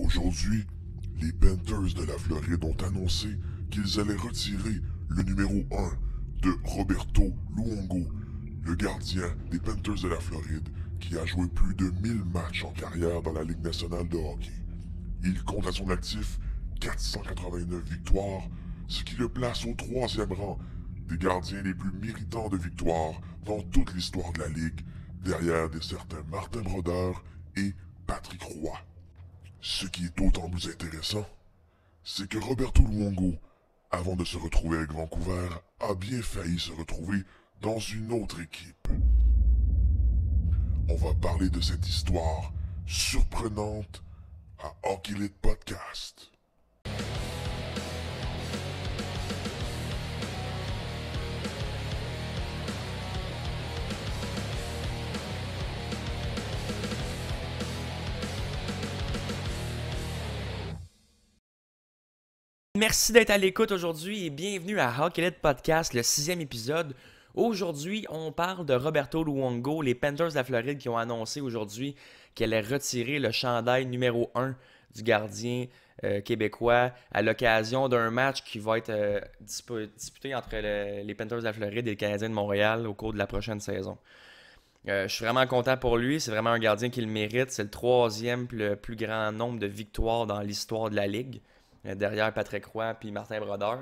Aujourd'hui, les Panthers de la Floride ont annoncé qu'ils allaient retirer le numéro 1 de Roberto Luongo, le gardien des Panthers de la Floride, qui a joué plus de 1000 matchs en carrière dans la Ligue nationale de hockey. Il compte à son actif 489 victoires, ce qui le place au 3e rang des gardiens les plus méritants de victoires dans toute l'histoire de la Ligue, derrière des certains Martin Brodeur et Patrick Roy. Ce qui est d'autant plus intéressant, c'est que Roberto Luongo, avant de se retrouver avec Vancouver, a bien failli se retrouver dans une autre équipe. On va parler de cette histoire surprenante à Hockey Lit Podcast. Merci d'être à l'écoute aujourd'hui et bienvenue à Hockey Lit Podcast, le 6e épisode. Aujourd'hui, on parle de Roberto Luongo, les Panthers de la Floride qui ont annoncé aujourd'hui qu'elle allait retirer le chandail numéro 1 du gardien québécois à l'occasion d'un match qui va être disputé entre les Panthers de la Floride et les Canadiens de Montréal au cours de la prochaine saison. Je suis vraiment content pour lui, c'est vraiment un gardien qui le mérite. C'est le 3e le plus grand nombre de victoires dans l'histoire de la Ligue, derrière Patrick Roy et Martin Brodeur.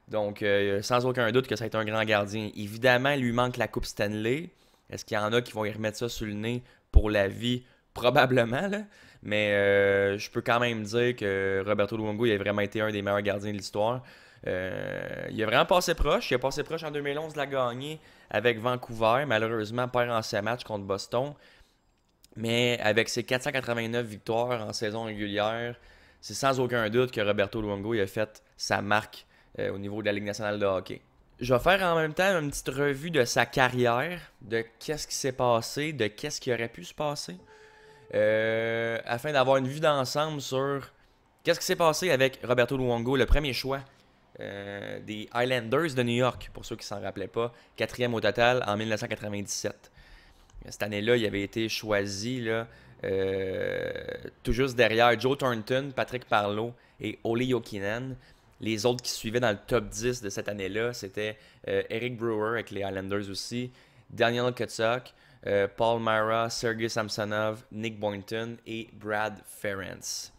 Donc, sans aucun doute que ça va être un grand gardien. Évidemment, il lui manque la Coupe Stanley. Est-ce qu'il y en a qui vont y remettre ça sur le nez pour la vie? Probablement, là. Mais je peux quand même dire que Roberto Luongo il a vraiment été un des meilleurs gardiens de l'histoire. Il a vraiment passé proche. Il a passé proche en 2011 de la gagner avec Vancouver. Malheureusement, perd en 7 matchs contre Boston. Mais avec ses 489 victoires en saison régulière, c'est sans aucun doute que Roberto Luongo il a fait sa marque au niveau de la Ligue nationale de hockey. Je vais faire en même temps une petite revue de sa carrière, de qu'est-ce qui s'est passé, de qu'est-ce qui aurait pu se passer, afin d'avoir une vue d'ensemble sur qu'est-ce qui s'est passé avec Roberto Luongo, le premier choix des Islanders de New York, pour ceux qui ne s'en rappelaient pas, 4e au total en 1997. Cette année-là, il avait été choisi là, tout juste derrière Joe Thornton, Patrick Parleau et Olli Jokinen. Les autres qui suivaient dans le top 10 de cette année-là, c'était Eric Brewer avec les Islanders aussi, Daniel Kutchuk, Paul Mara, Sergei Samsonov, Nick Boynton et Brad Ferentz.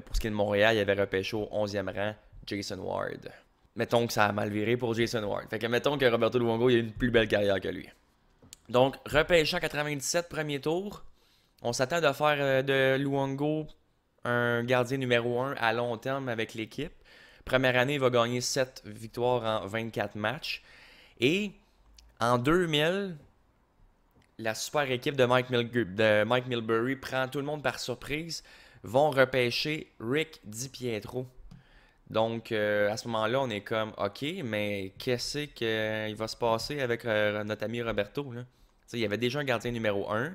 Pour ce qui est de Montréal, il avait repêché au 11e rang Jason Ward. Mettons que ça a mal viré pour Jason Ward. Fait que mettons que Roberto Luongo il a une plus belle carrière que lui. Donc, repêché en 97, premier tour. On s'attend de faire de Luongo un gardien numéro 1 à long terme avec l'équipe. Première année, il va gagner 7 victoires en 24 matchs. Et en 2000, la super équipe de Mike Milbury prend tout le monde par surprise. Vont repêcher Rick DiPietro. Donc, à ce moment-là, on est comme, OK, mais qu'est-ce qu'il va se passer avec notre ami Roberto? Là? Il y avait déjà un gardien numéro 1.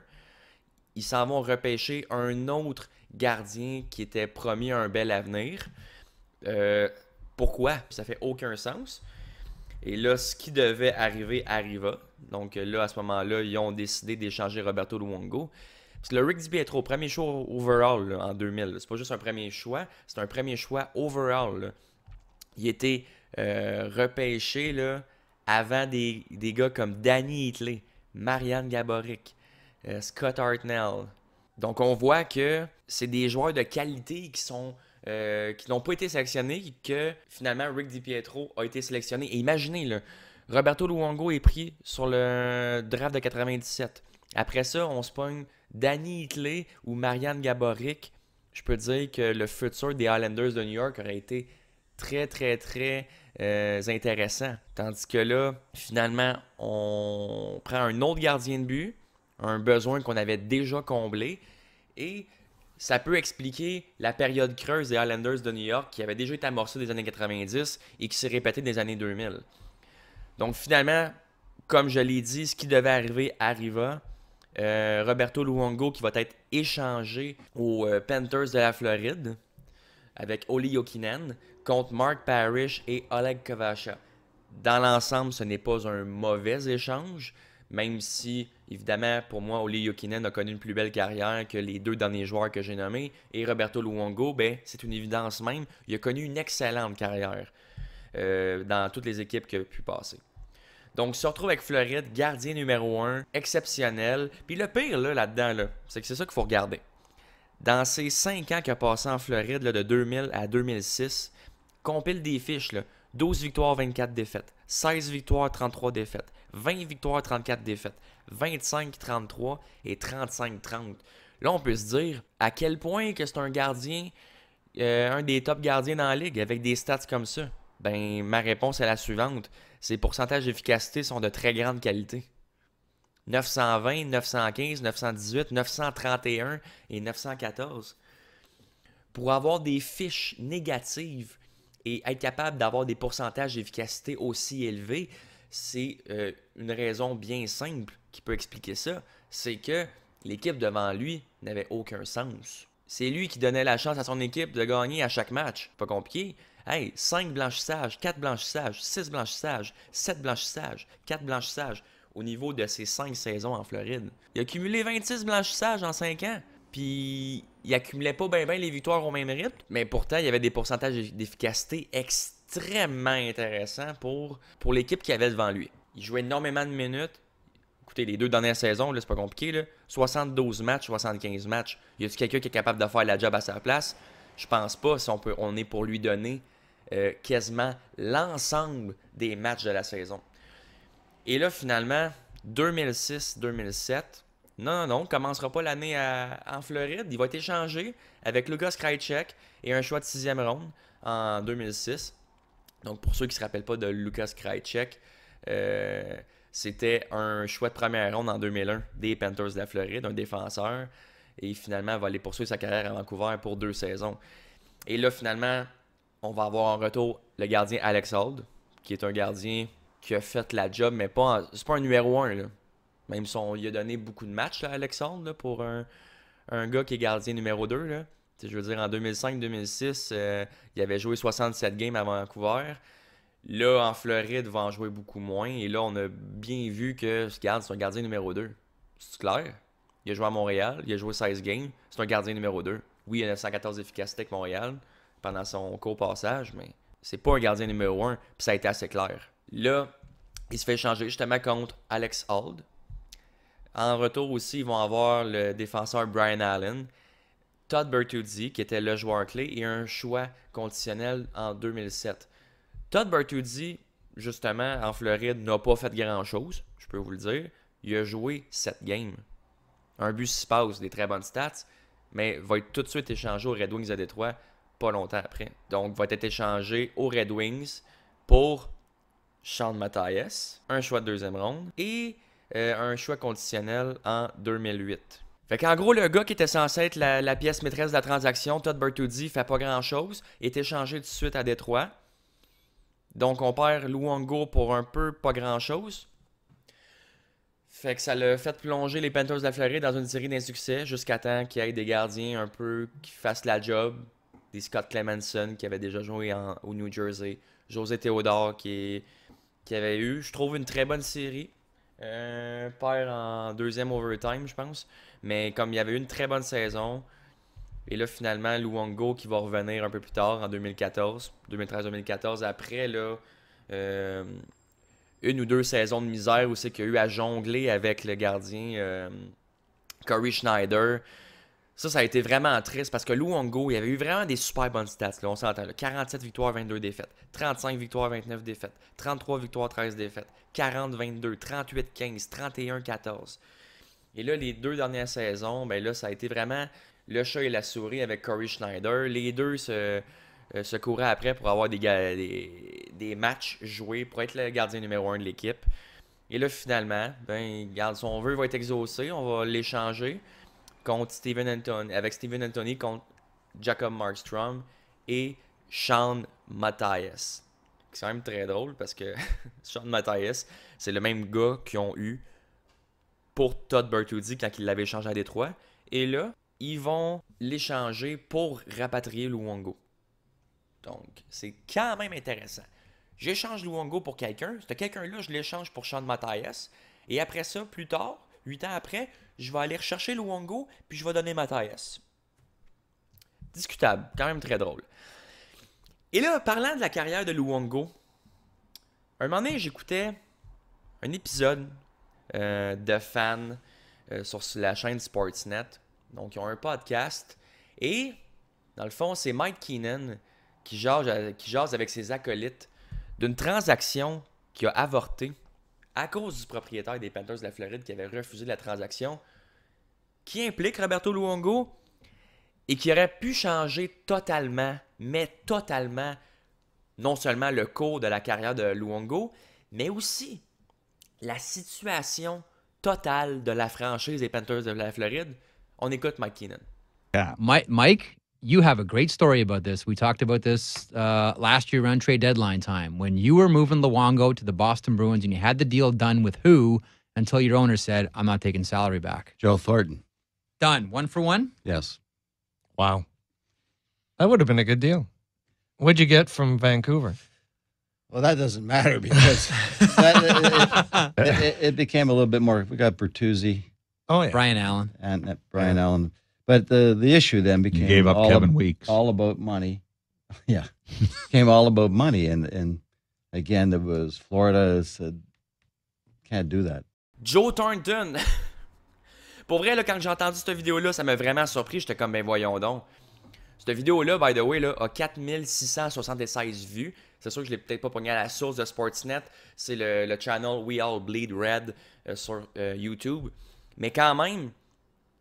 Ils s'en vont repêcher un autre gardien qui était promis un bel avenir. Pourquoi? Puis ça fait aucun sens. Et là, ce qui devait arriver arriva. Donc là, à ce moment-là, ils ont décidé d'échanger Roberto Luongo. Parce que le Rick DiPietro, premier choix overall là, en 2000, c'est pas juste un premier choix, c'est un premier choix overall. Là. Il était repêché là, avant des gars comme Danny Hitley, Marian Gaborik, Scott Hartnell. Donc on voit que c'est des joueurs de qualité qui n'ont pas été sélectionnés, que finalement Rick DiPietro a été sélectionné. Et imaginez, là, Roberto Luongo est pris sur le draft de 97. Après ça, on se pogne Danny Hitley ou Marian Gaborik. Je peux dire que le futur des Islanders de New York aurait été très, très, très intéressant. Tandis que là, finalement, on prend un autre gardien de but, un besoin qu'on avait déjà comblé, et ça peut expliquer la période creuse des Islanders de New York qui avait déjà été amorcée des années 90 et qui s'est répétée des années 2000. Donc finalement, comme je l'ai dit, ce qui devait arriver arriva. Roberto Luongo qui va être échangé aux Panthers de la Floride avec Olli Jokinen contre Mark Parrish et Oleg Kovacha. Dans l'ensemble, ce n'est pas un mauvais échange, Même si, évidemment, pour moi, Olli Jokinen a connu une plus belle carrière que les deux derniers joueurs que j'ai nommés. Et Roberto Luongo, ben, c'est une évidence même. Il a connu une excellente carrière dans toutes les équipes qu'il a pu passer. Donc, il se retrouve avec Floride, gardien numéro 1, exceptionnel. Puis le pire là-dedans, c'est que c'est ça qu'il faut regarder. Dans ces 5 ans qu'il a passé en Floride, là, de 2000 à 2006, compile des fiches, là, 12 victoires, 24 défaites, 16 victoires, 33 défaites, 20 victoires, 34 défaites, 25, 33 et 35, 30. Là, on peut se dire à quel point que c'est un gardien, un des top gardiens dans la ligue avec des stats comme ça. Ben, ma réponse est la suivante. Ses pourcentages d'efficacité sont de très grande qualité. 920, 915, 918, 931 et 914. Pour avoir des fiches négatives et être capable d'avoir des pourcentages d'efficacité aussi élevés, c'est une raison bien simple qui peut expliquer ça. C'est que l'équipe devant lui n'avait aucun sens. C'est lui qui donnait la chance à son équipe de gagner à chaque match. Pas compliqué. Hey, 5 blanchissages, 4 blanchissages, 6 blanchissages, 7 blanchissages, 4 blanchissages au niveau de ses 5 saisons en Floride. Il a cumulé 26 blanchissages en 5 ans. Puis, il accumulait pas bien les victoires au même rythme. Mais pourtant, il y avait des pourcentages d'efficacité extrêmement intéressants pour l'équipe qui avait devant lui. Il jouait énormément de minutes. Écoutez, les 2 dernières saisons, là, c'est pas compliqué. Là. 72 matchs, 75 matchs. Y a-t-il quelqu'un qui est capable de faire la job à sa place? Je pense pas si on est pour lui donner quasiment l'ensemble des matchs de la saison. Et là, finalement, 2006-2007, non, commencera pas l'année en Floride. Il va être échangé avec Lukas Krejcek et un choix de 6e ronde en 2006. Donc, pour ceux qui ne se rappellent pas de Lukas Krejcek, c'était un choix de première ronde en 2001 des Panthers de la Floride, un défenseur. Et finalement, il va aller poursuivre sa carrière à Vancouver pour 2 saisons. Et là, finalement, on va avoir en retour le gardien Alex Auld, qui est un gardien qui a fait la job, mais c'est pas un numéro 1. Là. Même si on lui a donné beaucoup de matchs, là, Alex Auld, là, pour un gars qui est gardien numéro 2. Là. Je veux dire, en 2005-2006, il avait joué 67 games à Vancouver. Là, en Floride, il va en jouer beaucoup moins. Et là, on a bien vu que c'est un gardien numéro 2. C'est clair? Il a joué à Montréal, il a joué 16 games. C'est un gardien numéro 2. Oui, il a 914 d'efficacité avec Montréal pendant son court passage, mais c'est pas un gardien numéro 1, puis ça a été assez clair. Là, il se fait échanger justement contre Alex Auld. En retour aussi, ils vont avoir le défenseur Brian Allen, Todd Bertuzzi, qui était le joueur clé, et un choix conditionnel en 2007. Todd Bertuzzi, justement, en Floride, n'a pas fait grand-chose, je peux vous le dire. Il a joué 7 games. Un but 6 passes, des très bonnes stats, mais va être tout de suite échangé aux Red Wings de Détroit pas longtemps après. Donc, va être échangé aux Red Wings pour Sean Matthias, un choix de 2e ronde et un choix conditionnel en 2008. Fait qu'en gros, le gars qui était censé être la pièce maîtresse de la transaction, Todd Bertuzzi, fait pas grand-chose, est échangé tout de suite à Détroit. Donc, on perd Luongo pour un peu pas grand-chose. Fait que ça l'a fait plonger les Panthers de la Floride dans une série d'insuccès jusqu'à temps qu'il y ait des gardiens un peu qui fassent la job. Des Scott Clemenson qui avait déjà joué au New Jersey. José Théodore qui avait eu, je trouve, une très bonne série. Perd en 2e overtime, je pense. Mais comme il y avait eu une très bonne saison. Et là, finalement, Luongo qui va revenir un peu plus tard en 2014. 2013-2014. Après, là... une ou 2 saisons de misère où c'est qu'il y a eu à jongler avec le gardien Corey Schneider. Ça a été vraiment triste parce que Luongo, il avait eu vraiment des super bonnes stats. Là, on s'entend. Là, 47 victoires, 22 défaites. 35 victoires, 29 défaites. 33 victoires, 13 défaites. 40-22, 38-15, 31-14. Et là, les 2 dernières saisons, ben là, ça a été vraiment le chat et la souris avec Corey Schneider. Les deux se couraient après pour avoir des matchs joués pour être le gardien numéro 1 de l'équipe. Et là, finalement, son vœu va être exaucé. On va l'échanger contre avec Steven Anthony contre Jacob Markstrom et Sean Matthias. C'est quand même très drôle parce que Sean Matthias, c'est le même gars qu'ils ont eu pour Todd Bertuzzi quand il l'avait échangé à Détroit. Et là, ils vont l'échanger pour rapatrier Luongo. Donc, c'est quand même intéressant. J'échange Luongo pour quelqu'un. Ce quelqu'un-là, je l'échange pour Sean Matthias. Et après ça, plus tard, 8 ans après, je vais aller rechercher Luongo, puis je vais donner Mathias. Discutable, quand même très drôle. Et là, parlant de la carrière de Luongo, un moment donné, j'écoutais un épisode de fans sur la chaîne Sportsnet. Donc, ils ont un podcast. Et, dans le fond, c'est Mike Keenan qui jase avec ses acolytes d'une transaction qui a avorté à cause du propriétaire des Panthers de la Floride qui avait refusé la transaction, qui implique Roberto Luongo et qui aurait pu changer totalement, mais totalement, non seulement le cours de la carrière de Luongo, mais aussi la situation totale de la franchise des Panthers de la Floride. On écoute Mike Keenan. Yeah. Mike, you have a great story about this. We talked about this last year around trade deadline time when you were moving Luongo to the Boston Bruins and you had the deal done with who until your owner said, I'm not taking salary back. Joe Thornton. Done. 1 for 1? Yes. Wow. That would have been a good deal. What'd you get from Vancouver? Well, that doesn't matter because it became a little bit more. We got Bertuzzi Oh, yeah. Brian Allen. and Brian Allen. But the issue then became You gave up Kevin Weeks. all about money. Yeah. Became all about money. And again, there was Florida said, can't do that. Joe Thornton. Pour vrai, là, quand j'ai entendu cette vidéo-là, ça m'a vraiment surpris. J'étais comme, ben voyons donc. Cette vidéo-là, by the way, là, a 4676 vues. C'est sûr que je ne l'ai peut-être pas pogné à la source de Sportsnet. C'est le channel We All Bleed Red sur YouTube. Mais quand même,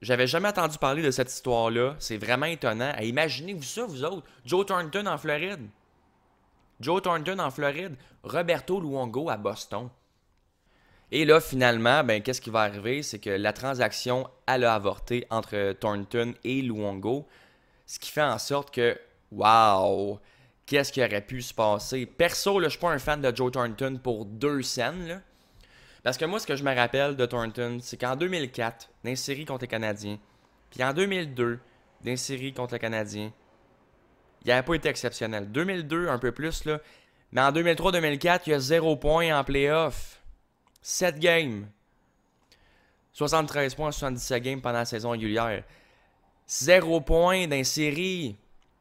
j'avais jamais entendu parler de cette histoire-là. C'est vraiment étonnant. Imaginez-vous ça, vous autres. Joe Thornton en Floride. Joe Thornton en Floride. Roberto Luongo à Boston. Et là, finalement, ben, qu'est-ce qui va arriver? C'est que la transaction, elle a avorté entre Thornton et Luongo. Ce qui fait en sorte que, wow, qu'est-ce qui aurait pu se passer? Perso, là, je suis pas un fan de Joe Thornton pour 2 scènes. Là. Parce que moi, ce que je me rappelle de Thornton, c'est qu'en 2004, dans une série contre les Canadiens, puis en 2002, dans une série contre les Canadiens, il n'avait pas été exceptionnel. 2002, un peu plus, là. Mais en 2003-2004, il y a 0 points en playoff. 7 games. 73 points en 77 games pendant la saison régulière. 0 points dans les séries.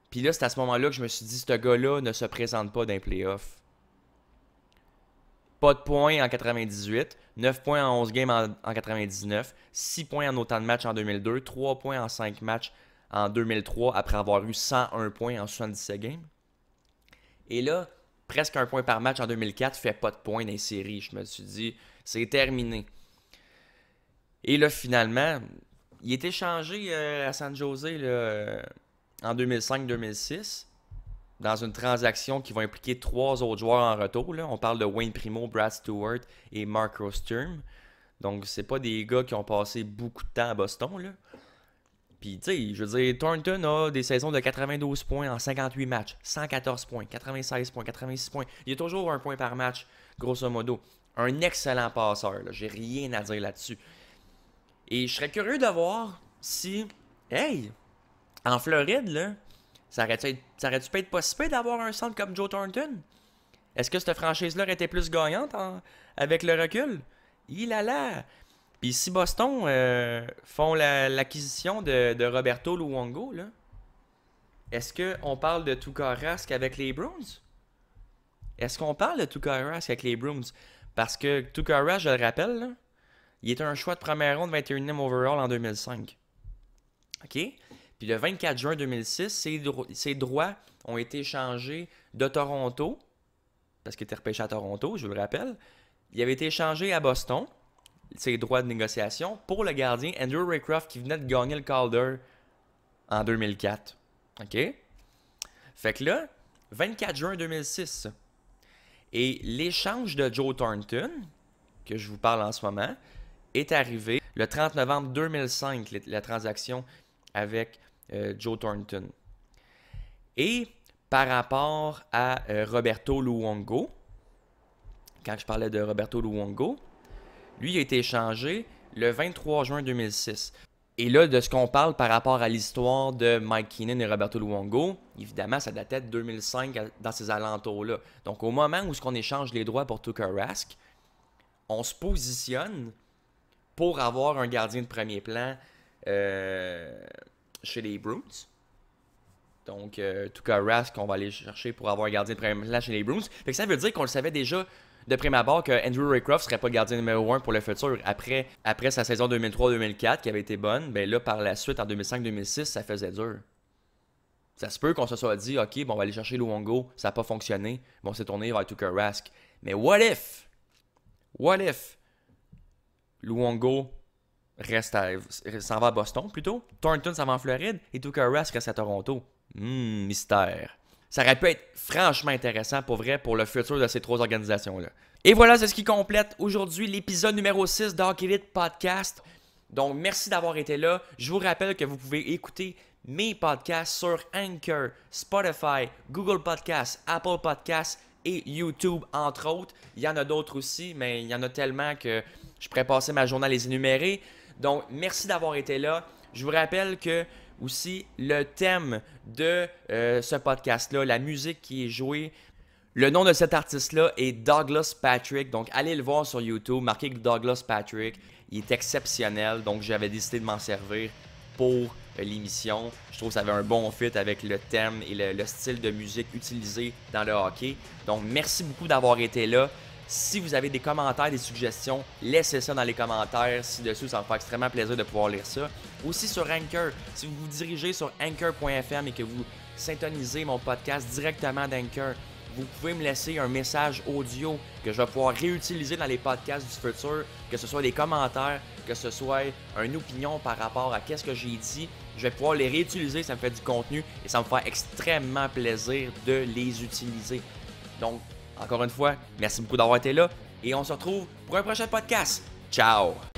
Puis là, c'est à ce moment-là que je me suis dit, ce gars-là ne se présente pas dans les playoffs. Pas de points en 98, 9 points en 11 games en 99, 6 points en autant de matchs en 2002, 3 points en 5 matchs en 2003 après avoir eu 101 points en 77 games. Et là, presque 1 point par match en 2004, fait pas de points dans les séries. Je me suis dit, c'est terminé. Et là, finalement, il est échangé à San Jose là, en 2005-2006 dans une transaction qui va impliquer 3 autres joueurs en retour. Là. On parle de Wayne Primo, Brad Stewart et Mark Rosturm. Donc, c'est pas des gars qui ont passé beaucoup de temps à Boston. Là. Puis, tu sais, je veux dire, Thornton a des saisons de 92 points en 58 matchs, 114 points, 96 points, 86 points. Il y a toujours 1 point par match, grosso modo. Un excellent passeur, là. J'ai rien à dire là-dessus. Et je serais curieux de voir si, hey, en Floride, là, ça aurait-tu pu être possible d'avoir un centre comme Joe Thornton? Est-ce que cette franchise-là aurait été plus gagnante avec le recul? Il a là. Puis si Boston font l'acquisition de Roberto Luongo, là, est-ce qu'on parle de Tuukka Rask avec les Bruins? Est-ce qu'on parle de Tuukka Rask avec les Bruins? Parce que Tuukka Rask, je le rappelle, là, il était un choix de première ronde 21e overall en 2005. OK? Puis le 24 juin 2006, ses droits ont été échangés de Toronto, parce qu'il était repêché à Toronto, je vous le rappelle. Il avait été échangé à Boston, ses droits de négociation, pour le gardien Andrew Raycroft qui venait de gagner le Calder en 2004. OK? Fait que là, 24 juin 2006. Et l'échange de Joe Thornton, que je vous parle en ce moment, est arrivé le 30 novembre 2005, la transaction avec Joe Thornton. Et par rapport à Roberto Luongo, quand je parlais de Roberto Luongo, lui a été échangé le 23 juin 2006. Et là, de ce qu'on parle par rapport à l'histoire de Mike Keenan et Roberto Luongo, évidemment, ça datait de 2005 dans ces alentours-là. Donc, au moment où on échange les droits pour Tuukka Rask, on se positionne pour avoir un gardien de premier plan chez les Bruins. Donc, Tuukka Rask, on va aller chercher pour avoir un gardien de premier plan chez les Bruins. Fait que ça veut dire qu'on le savait déjà de prime abord que Andrew Raycroft serait pas le gardien numéro 1 pour le futur. Après sa saison 2003-2004 qui avait été bonne, ben là, par la suite, en 2005-2006, ça faisait dur. Ça se peut qu'on se soit dit, OK, bon, on va aller chercher Luongo, ça n'a pas fonctionné, bon, on s'est tourné vers Tuukka Rask. Mais what if Luongo s'en va à Boston plutôt, Thornton s'en va en Floride et Tuukka Rask reste à Toronto? Mystère. Ça aurait pu être franchement intéressant pour vrai pour le futur de ces 3 organisations-là. Et voilà, c'est ce qui complète aujourd'hui l'épisode numéro 6 d'Hockey Elite Podcast. Donc, merci d'avoir été là. Je vous rappelle que vous pouvez écouter mes podcasts sur Anchor, Spotify, Google Podcasts, Apple Podcasts et YouTube, entre autres. Il y en a d'autres aussi, mais il y en a tellement que je pourrais passer ma journée à les énumérer. Donc, merci d'avoir été là. Je vous rappelle que aussi le thème de ce podcast-là, la musique qui est jouée, le nom de cet artiste-là est Douglas Patrick. Donc, allez le voir sur YouTube, marquez Douglas Patrick. Il est exceptionnel, donc j'avais décidé de m'en servir pour l'émission. Je trouve que ça avait un bon fit avec le thème et le style de musique utilisé dans le hockey. Donc, merci beaucoup d'avoir été là. Si vous avez des commentaires, des suggestions, laissez ça dans les commentaires ci-dessus. Ça me fait extrêmement plaisir de pouvoir lire ça. Aussi sur Anchor, si vous vous dirigez sur Anchor.fm et que vous syntonisez mon podcast directement d'Anchor, vous pouvez me laisser un message audio que je vais pouvoir réutiliser dans les podcasts du futur, que ce soit des commentaires, que ce soit une opinion par rapport à qu'est-ce que j'ai dit. Je vais pouvoir les réutiliser, ça me fait du contenu et ça me fait extrêmement plaisir de les utiliser. Donc, encore une fois, merci beaucoup d'avoir été là et on se retrouve pour un prochain podcast. Ciao!